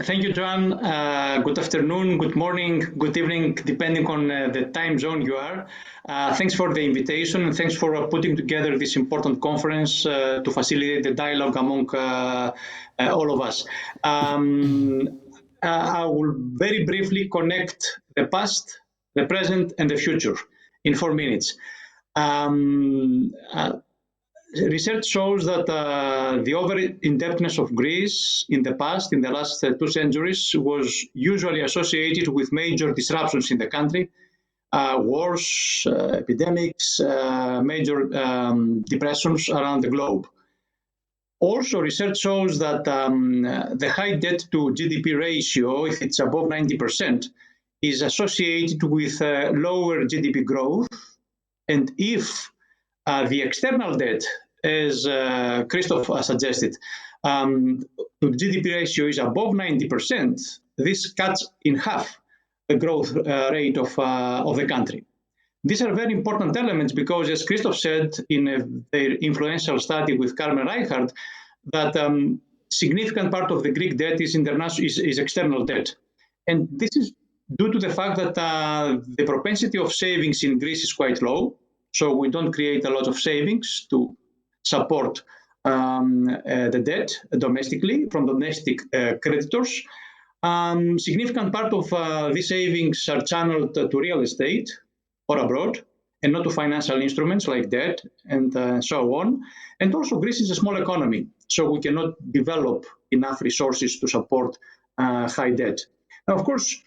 Thank you, Joan. Good afternoon, good morning, good evening, depending on the time zone you are. Thanks for the invitation and thanks for putting together this important conference to facilitate the dialogue among all of us. I will very briefly connect the past, the present, and the future in 4 minutes. Research shows that the over-indebtedness of Greece in the past, in the last 2 centuries, was usually associated with major disruptions in the country, wars, epidemics, major depressions around the globe. Also, research shows that the high debt to GDP ratio, if it's above 90%, is associated with lower GDP growth. And if the external debt, as Christoph suggested, to GDP ratio is above 90%, this cuts in half the growth rate of the country. These are very important elements because, as Christoph said in their influential study with Carmen Reichardt, that significant part of the Greek debt is external debt. And this is due to the fact that the propensity of savings in Greece is quite low. So we don't create a lot of savings to support the debt domestically from domestic creditors. Significant part of these savings are channeled to real estate or abroad and not to financial instruments like debt and so on. And also Greece is a small economy, so we cannot develop enough resources to support high debt. Now, of course,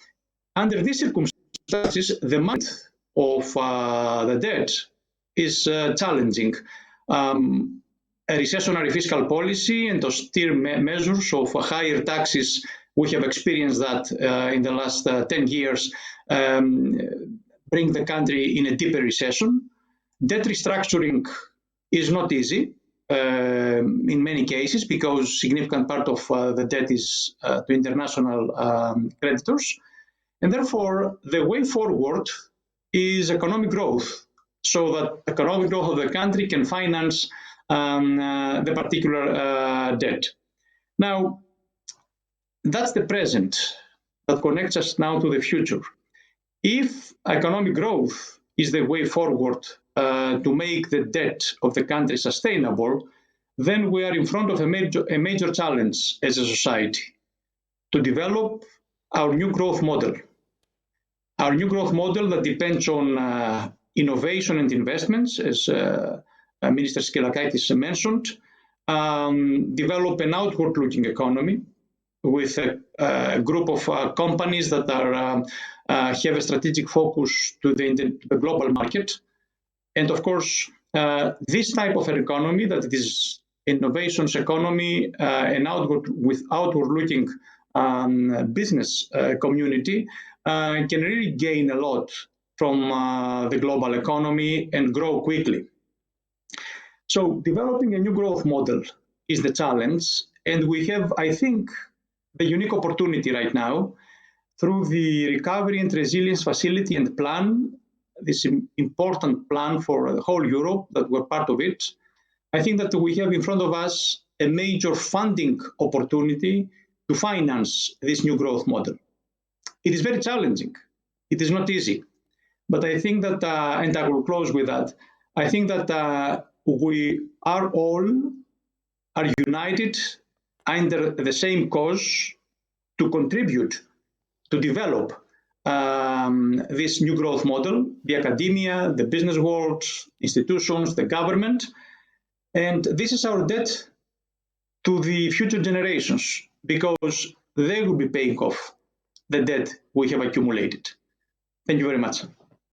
under these circumstances, the amount of the debt is challenging. A recessionary fiscal policy and austere measures of higher taxes, we have experienced that in the last 10 years, bring the country in a deeper recession. Debt restructuring is not easy in many cases because significant part of the debt is to international creditors. And therefore, the way forward is economic growth, so that economic growth of the country can finance the particular debt. Now, that's the present that connects us now to the future. If economic growth is the way forward to make the debt of the country sustainable, then we are in front of a major challenge as a society to develop our new growth model. Our new growth model that depends on innovation and investments, as Minister Skylakakis mentioned, develop an outward-looking economy with a group of companies that have a strategic focus to the global market. And of course, this type of an economy, that it is innovations economy and outward-looking business community, can really gain a lot from the global economy and grow quickly. So developing a new growth model is the challenge, and we have, I think, the unique opportunity right now through the Recovery and Resilience Facility and Plan, this important plan for the whole Europe that we're part of it. I think that we have in front of us a major funding opportunity to finance this new growth model. It is very challenging. It is not easy. But I think that, and I will close with that, I think that we are united under the same cause to contribute, to develop this new growth model, the academia, the business world, institutions, the government. And this is our debt to the future generations, because they will be paying off the debt we have accumulated. Thank you very much.